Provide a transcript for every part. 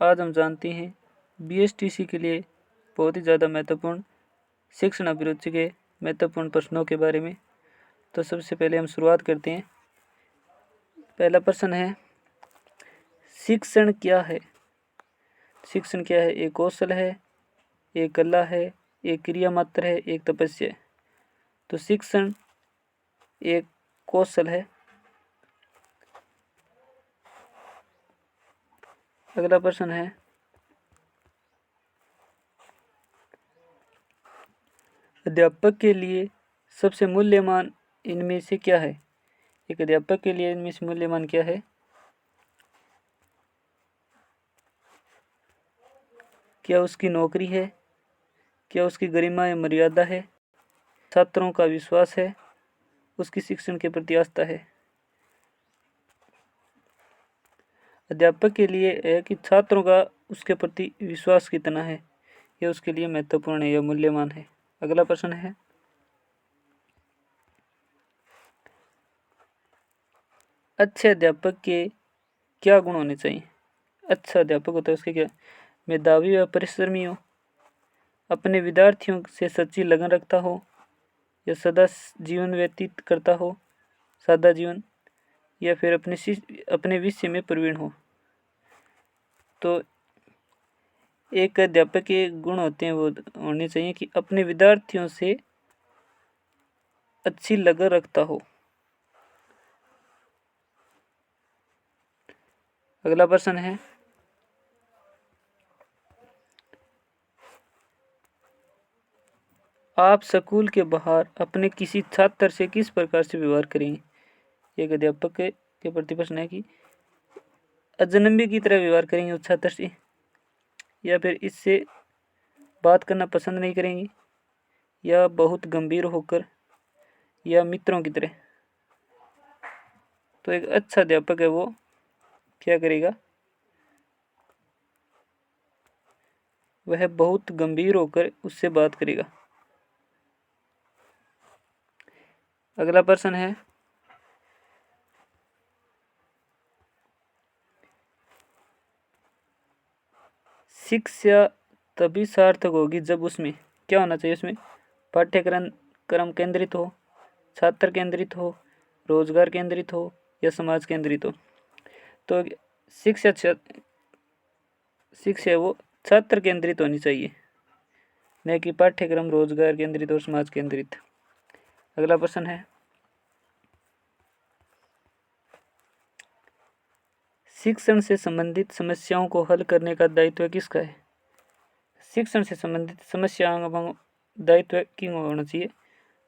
आज हम जानते हैं बीएसटीसी के लिए बहुत ही ज़्यादा महत्वपूर्ण शिक्षण अभिरुचि के महत्वपूर्ण प्रश्नों के बारे में। तो सबसे पहले हम शुरुआत करते हैं। पहला प्रश्न है, शिक्षण क्या है? शिक्षण क्या है? एक कौशल है, एक कला है, एक क्रिया मात्र है, एक तपस्या है। तो शिक्षण एक कौशल है। अगला प्रश्न है, अध्यापक के लिए सबसे मूल्यवान इनमें से क्या है? एक अध्यापक के लिए इनमें से मूल्यवान क्या है? क्या उसकी नौकरी है? क्या उसकी गरिमा या मर्यादा है? छात्रों का विश्वास है? उसकी शिक्षण के प्रति आस्था है? अध्यापक के लिए है कि छात्रों का उसके प्रति विश्वास कितना है, यह उसके लिए महत्वपूर्ण है या मूल्यवान है। अगला प्रश्न है, अच्छे अध्यापक के क्या गुण होने चाहिए? अच्छा अध्यापक होता है उसके क्या? मेधावी व परिश्रमी हो, अपने विद्यार्थियों से सच्ची लगन रखता हो, या सदा जीवन व्यतीत करता हो, सादा जीवन, या फिर अपने विषय में प्रवीण हो। तो एक अध्यापक के गुण होते हैं वो होने चाहिए कि अपने विद्यार्थियों से अच्छी लगन रखता हो। अगला प्रश्न है, आप स्कूल के बाहर अपने किसी छात्र से किस प्रकार से व्यवहार करेंगे? एक अध्यापक के प्रति प्रश्न है कि अजनबी की तरह व्यवहार करेंगे उस छात्र से, या फिर इससे बात करना पसंद नहीं करेंगे, या बहुत गंभीर होकर, या मित्रों की तरह। तो एक अच्छा अध्यापक है वो क्या करेगा? वह बहुत गंभीर होकर उससे बात करेगा। अगला प्रश्न है, शिक्षा तभी सार्थक होगी जब उसमें क्या होना चाहिए? उसमें पाठ्यक्रम केंद्रित हो, छात्र केंद्रित हो, रोजगार केंद्रित हो, या समाज केंद्रित हो। तो शिक्षा वो छात्र केंद्रित होनी चाहिए, न कि पाठ्यक्रम, रोजगार केंद्रित और समाज केंद्रित। अगला प्रश्न है, शिक्षण से संबंधित समस्याओं को हल करने का दायित्व किसका है? शिक्षण से संबंधित समस्याओं का दायित्व क्यों होना चाहिए?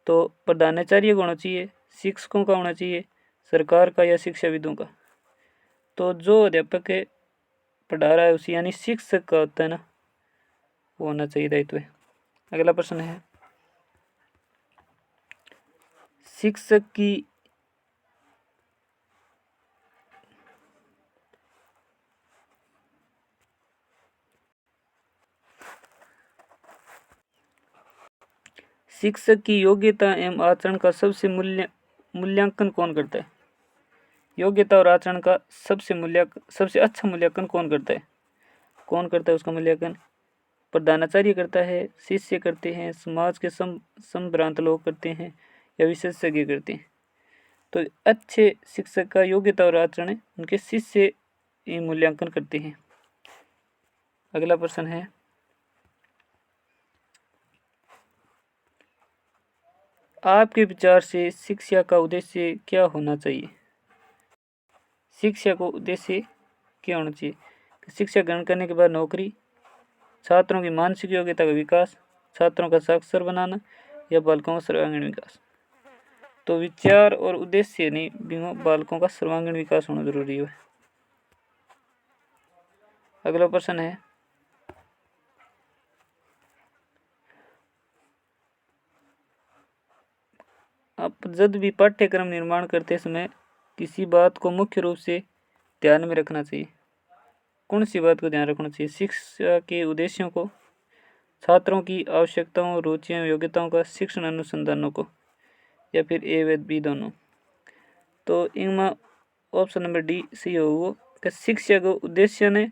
तो प्रधानाचार्य का होना चाहिए, शिक्षकों का होना चाहिए, सरकार का, या शिक्षाविदों का? तो जो अध्यापक पढ़ा रहा है उसी यानी शिक्षक का होता है ना, वो होना चाहिए दायित्व। अगला प्रश्न है, शिक्षक की योग्यता एवं आचरण का सबसे मूल्यांकन कौन करता है? योग्यता और आचरण का सबसे अच्छा मूल्यांकन कौन करता है? कौन करता है उसका मूल्यांकन? प्रधानाचार्य करता है, शिष्य करते हैं, समाज के संभ्रांत लोग करते हैं, या विशेषज्ञ करते हैं? तो अच्छे शिक्षक का योग्यता और आचरण उनके शिष्य मूल्यांकन करते हैं। अगला प्रश्न है, आपके विचार से शिक्षा का उद्देश्य क्या होना चाहिए? शिक्षा को उद्देश्य क्या होना चाहिए? शिक्षा ग्रहण करने के बाद नौकरी, छात्रों की मानसिक योग्यता का विकास, छात्रों का साक्षर बनाना, या बालकों का सर्वांगीण विकास? तो विचार और उद्देश्य नहीं, बालकों का सर्वांगीण विकास होना जरूरी है। अगला प्रश्न है, आप जब भी पाठ्यक्रम निर्माण करते समय किसी बात को मुख्य रूप से ध्यान में रखना चाहिए। कौन सी बात को ध्यान रखना चाहिए? शिक्षा के उद्देश्यों को, छात्रों की आवश्यकताओं, रुचियों, योग्यताओं का, शिक्षण अनुसंधानों को, या फिर ए व बी दोनों? तो इनमें ऑप्शन नंबर डी सही होगा कि शिक्षा को उद्देश्य ने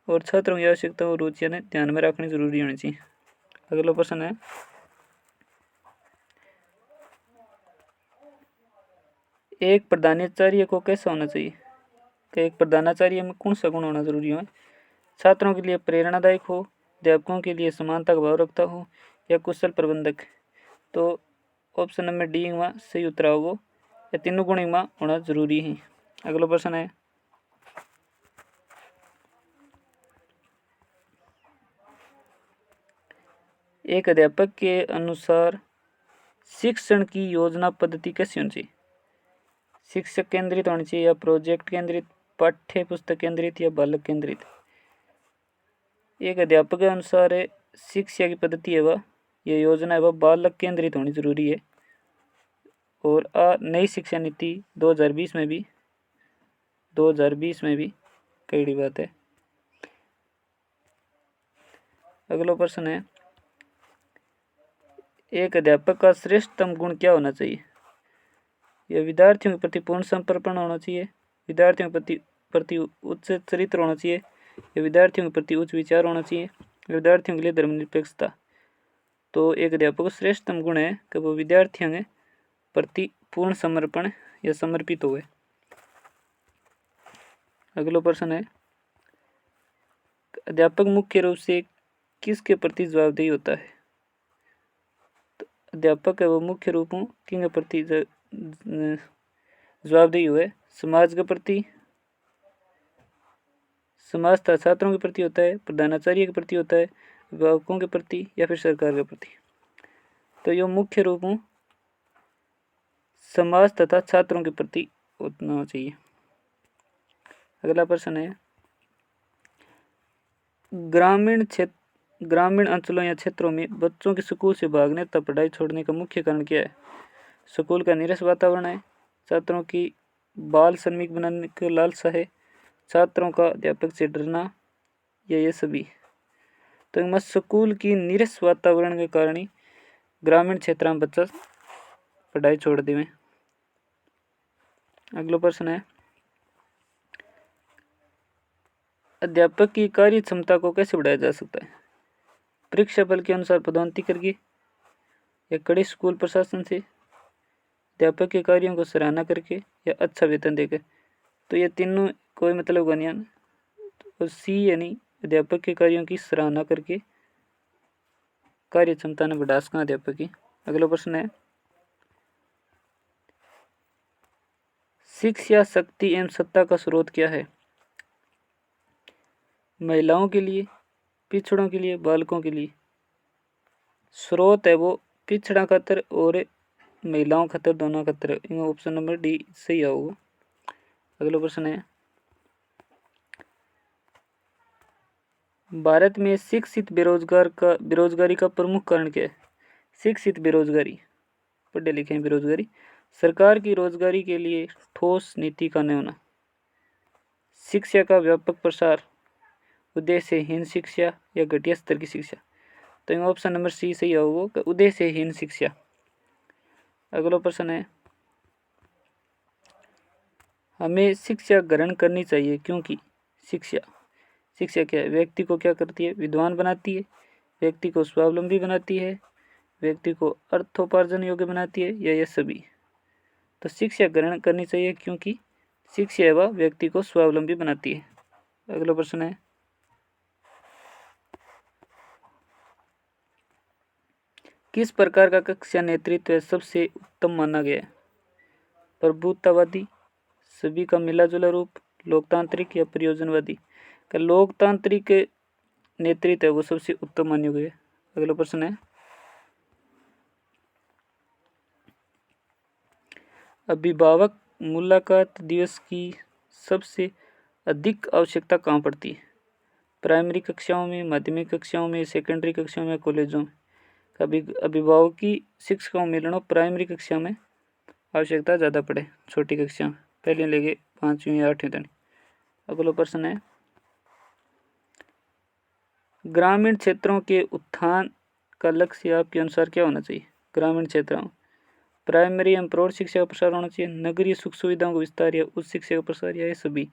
और छात्रों की आवश्यकता और रुचियां ने ध्यान में रखनी जरूरी होनी चाहिए। अगला प्रश्न है, एक प्रधानाचार्य को कैसा होना चाहिए? कि एक प्रधानाचार्य में कौन सा गुण होना जरूरी है? छात्रों के लिए प्रेरणादायक हो, अध्यापकों के लिए समानता का भाव रखता हो, या कुशल प्रबंधक। तो ऑप्शन नंबर डी में सही उत्तर होगा, या तीनों गुण में होना जरूरी है। अगला प्रश्न है, एक अध्यापक के अनुसार शिक्षण की योजना पद्धति कैसी होनी चाहिए? शिक्षक केंद्रित होनी चाहिए, या प्रोजेक्ट केंद्रित, पाठ्य पुस्तक केंद्रित, या बालक केंद्रित? एक अध्यापक के अनुसार शिक्षा की पद्धति है वह, यह योजना है वह बालक केंद्रित होनी जरूरी है। और नई शिक्षा नीति 2020 में भी कई बात है। अगला प्रश्न है, एक अध्यापक का श्रेष्ठतम गुण क्या होना चाहिए? यह विद्यार्थियों के प्रति पूर्ण समर्पण होना चाहिए, विद्यार्थियों के प्रति उच्च चरित्र होना चाहिए, या विद्यार्थियों के प्रति उच्च विचार होना चाहिए, विद्यार्थियों के लिए धर्मनिरपेक्षता। तो एक अध्यापक का श्रेष्ठतम गुण है कि वो विद्यार्थियों के प्रति पूर्ण समर्पण या समर्पित हुए। अगला प्रश्न है, अध्यापक मुख्य रूप से किसके प्रति जवाबदेही होता है? तो अध्यापक है वो मुख्य रूप में किसके प्रति जवाबदेही हुए? समाज के प्रति, समाज तथा छात्रों के प्रति होता है, प्रधानाचार्य के प्रति होता है, अभिभावकों के प्रति, या फिर सरकार के प्रति? तो यह मुख्य रूप में समाज तथा छात्रों के प्रति होना चाहिए। अगला प्रश्न है, ग्रामीण अंचलों या क्षेत्रों में बच्चों के स्कूल से भागने तथा पढ़ाई छोड़ने का मुख्य कारण क्या है? स्कूल का नीरस वातावरण है, छात्रों की बाल श्रमिक बनाने की लालसा है, छात्रों का अध्यापक से डरना, या ये सभी? तो इनमें स्कूल की नीरस वातावरण के कारण ही ग्रामीण क्षेत्र में बच्चा पढ़ाई छोड़ देवे। अगला प्रश्न है, अध्यापक की कार्य क्षमता को कैसे बढ़ाया जा सकता है? परीक्षा बल के अनुसार पदोन्नति करके, या कड़े स्कूल प्रशासन से, अध्यापक के कार्यों को सराहना करके, या अच्छा वेतन देकर? तो ये तीनों कोई मतलब का नहीं है। तो सी यानी अध्यापक के कार्यों की सराहना करके कार्य क्षमता ने बढ़ा सका अध्यापक की। अगला प्रश्न है, शिक्षा शक्ति एवं सत्ता का स्रोत क्या है? महिलाओं के लिए, पिछड़ों के लिए, बालकों के लिए? स्रोत है वो पिछड़ा खतर और महिलाओं खतर, दोनों खतर। ऑप्शन नंबर डी सही होगा। अगला प्रश्न है, भारत में शिक्षित बेरोजगारी का प्रमुख कारण क्या है? शिक्षित बेरोजगारी, पढ़े लिखे बेरोजगारी, सरकार की रोजगारी के लिए ठोस नीति का न होना, शिक्षा का व्यापक प्रसार, उद्देश्यहीन शिक्षा, या घटिया स्तर की शिक्षा? तो ऑप्शन नंबर सी सही होगा कि उद्देश्यहीन शिक्षा। अगला प्रश्न है, हमें शिक्षा ग्रहण करनी चाहिए क्योंकि शिक्षा क्या है? व्यक्ति को क्या करती है? विद्वान बनाती है, व्यक्ति को स्वावलंबी बनाती है, व्यक्ति को अर्थोपार्जन योग्य बनाती है, या ये सभी? तो शिक्षा ग्रहण करनी चाहिए क्योंकि शिक्षा वह व्यक्ति को स्वावलंबी बनाती है। अगला प्रश्न है, किस प्रकार का कक्षा नेतृत्व सबसे उत्तम माना गया है? प्रभुत्ववादी, सभी का मिला जुला रूप, लोकतांत्रिक, या प्रयोजनवादी? का लोकतांत्रिक नेतृत्व है वो सबसे उत्तम मान्य गया। अगला प्रश्न है, अभिभावक मुलाकात दिवस की सबसे अधिक आवश्यकता कहाँ पड़ती है? प्राइमरी कक्षाओं में, माध्यमिक कक्षाओं में, सेकेंडरी कक्षाओं में, कॉलेजों में? अभिभावक की शिक्षकों मिलना प्राइमरी कक्षा में आवश्यकता ज़्यादा पड़े, छोटी कक्षा में, पहले लेके 5वीं या 8वीं तक। अगला प्रश्न है, ग्रामीण क्षेत्रों के उत्थान का लक्ष्य आपके अनुसार क्या होना चाहिए? ग्रामीण क्षेत्रों प्राइमरी एवं प्रौढ़ शिक्षा का प्रसार होना चाहिए, नगरीय सुख सुविधाओं का विस्तार, या उच्च शिक्षा का प्रसार, या सभी?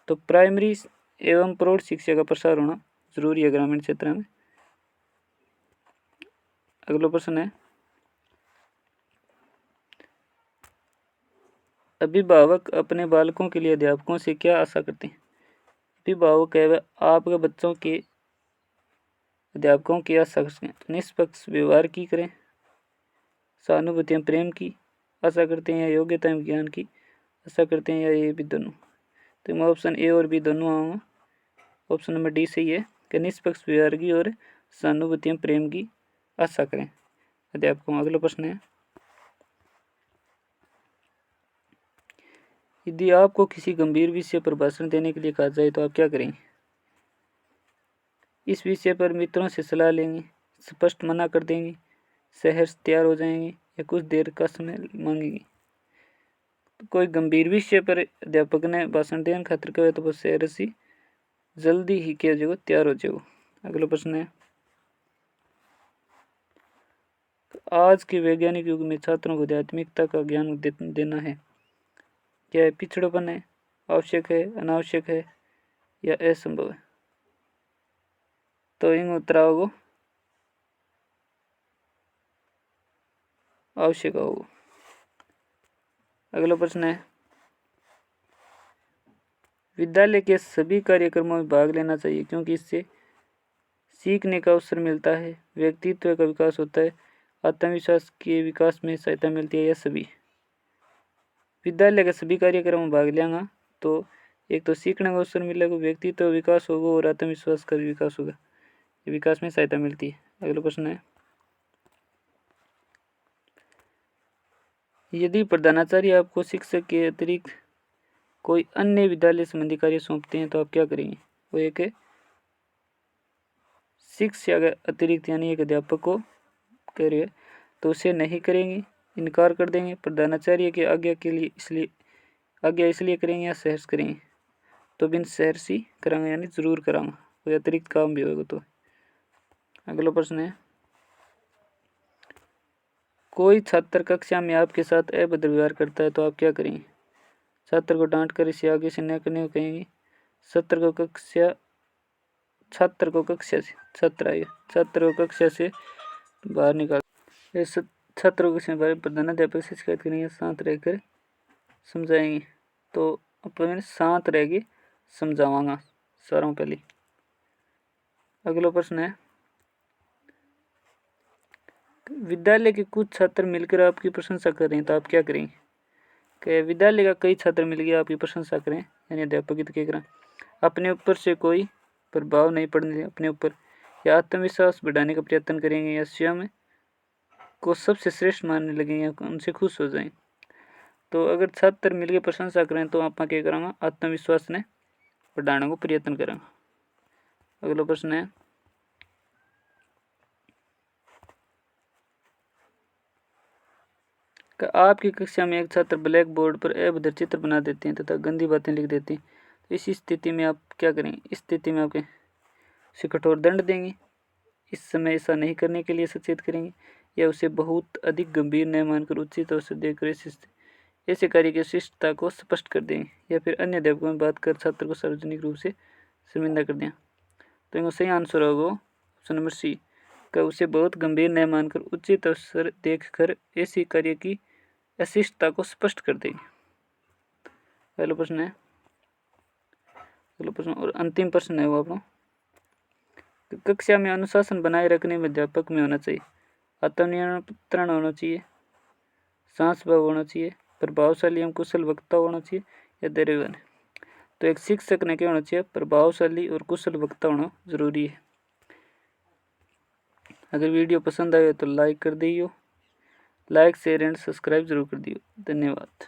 तो प्राइमरी एवं प्रौढ़ शिक्षा का प्रसार होना जरूरी है ग्रामीण क्षेत्र में। अगला प्रश्न है, अभिभावक अपने बालकों के लिए अध्यापकों से क्या आशा करते हैं? अभिभावक है आपके बच्चों के अध्यापकों की आशा करते हैं निष्पक्ष व्यवहार की करें, सहानुभूति एवं प्रेम की आशा करते हैं, या योग्यता एवं ज्ञान की आशा करते हैं, या ये भी दोनों। तो मैं ऑप्शन ए और बी दोनों आऊँगा। ऑप्शन नंबर डी सही है कि निष्पक्ष व्यवहार की और सहानुभूति एवं प्रेम की आशा करें अध्यापकों। अगला प्रश्न है, यदि आपको किसी गंभीर विषय पर भाषण देने के लिए कहा जाए तो आप क्या करेंगे? इस विषय पर मित्रों से सलाह लेंगे, स्पष्ट मना कर देंगे, सहर्ष तैयार हो जाएंगे, या कुछ देर का समय मांगेंगे? तो कोई गंभीर विषय पर अध्यापक ने भाषण देने खातिर कहे तो वो सहर्ष ही जल्दी ही क्या जाओ तैयार हो जाओ। अगला प्रश्न है, आज के वैज्ञानिक युग में छात्रों को आध्यात्मिकता का ज्ञान देना है, क्या पिछड़ोपन है, आवश्यक है, अनावश्यक है, या असंभव है? तो इन उत्तर होगा आवश्यक होगा। अगला प्रश्न है, विद्यालय के सभी कार्यक्रमों में भाग लेना चाहिए क्योंकि इससे सीखने का अवसर मिलता है, व्यक्तित्व का विकास होता है, आत्मविश्वास के विकास में सहायता मिलती है, या सभी? विद्यालय के सभी कार्यक्रमों में भाग लेंगे तो एक तो सीखने का अवसर मिलेगा, व्यक्तित्व विकास होगा और आत्मविश्वास का विकास होगा, विकास में सहायता मिलती है। अगला प्रश्न है, यदि प्रधानाचार्य आपको शिक्षक के अतिरिक्त कोई अन्य विद्यालय संबंधी कार्य सौंपते हैं तो आप क्या करेंगे? वो एक है शिक्षा के अतिरिक्त यानी एक अध्यापक को कह रहे तो उसे नहीं करेंगे, इनकार कर देंगे, प्रधानाचार्य की आज्ञा के लिए इसलिए करेंगे, या सहर्ष करेंगे? तो बिन सहर्ष ही करांगे यानी जरूर करांगा, कोई अतिरिक्त काम भी होगा तो। अगला प्रश्न है, कोई छात्र कक्षा में आपके साथ अभद्र व्यवहार करता है तो आप क्या करेंगे? छात्र को डांट कर इसे आगे से न करने को कहेंगे, छात्र को कक्षा से बाहर निकाल, छात्र को कक्षा बाहर प्रधानाध्यापक से शिकायत करेंगे, शांत रहकर समझाएंगे? तो अपन शांत रह के समझावांगा सारों पहले। अगला प्रश्न है, विद्यालय के कुछ छात्र मिलकर आपकी प्रशंसा कर रहे हैं तो आप क्या करेंगे? कि विद्यालय का कई छात्र मिलकर आपकी प्रशंसा करें यानी अध्यापक की तो क्या करें, अपने ऊपर से कोई प्रभाव नहीं पड़ने दें अपने ऊपर, या आत्मविश्वास बढ़ाने का प्रयत्न करेंगे, या स्वयं को सबसे श्रेष्ठ मानने लगेंगे, उनसे खुश हो जाएं? तो अगर छात्र मिलकर प्रशंसा करें तो आप क्या करेंगे? आत्मविश्वास ने बढ़ाने को प्रयत्न करेंगे। अगला प्रश्न है, आपकी कक्षा में एक छात्र ब्लैक बोर्ड पर अभद्र चित्र बना देते हैं तथा गंदी बातें लिख देते हैं तो इस स्थिति में आप क्या करेंगे? इस स्थिति में आप उसे कठोर दंड देंगे, इस समय ऐसा नहीं करने के लिए सचेत करेंगे, या उसे बहुत अधिक गंभीर न मानकर उचित अवसर देकर ऐसे कार्य की शिष्टता को स्पष्ट कर देंगे, या फिर अन्य अध्यापकों में बात कर छात्र को सार्वजनिक रूप से शर्मिंदा कर दें? तो इनको सही आंसर होगा ऑप्शन नंबर सी का उसे बहुत गंभीर न मानकर उचित अवसर देखकर ऐसी कार्य की अशिष्टता को स्पष्ट कर देंगे। पहला प्रश्न है, अगला प्रश्न और अंतिम प्रश्न है वो आपको, कक्षा में अनुशासन बनाए रखने में अध्यापक में होना चाहिए आत्मनियंत्रण होना चाहिए, सांस भाव होना चाहिए, प्रभावशाली एवं कुशल वक्ता होना चाहिए, या धैर्यवान? तो एक शिक्षक ने क्या होना चाहिए? प्रभावशाली और कुशल वक्ता होना जरूरी है। अगर वीडियो पसंद आए तो लाइक कर दियो, लाइक शेयर एंड सब्सक्राइब जरूर कर दियो। धन्यवाद।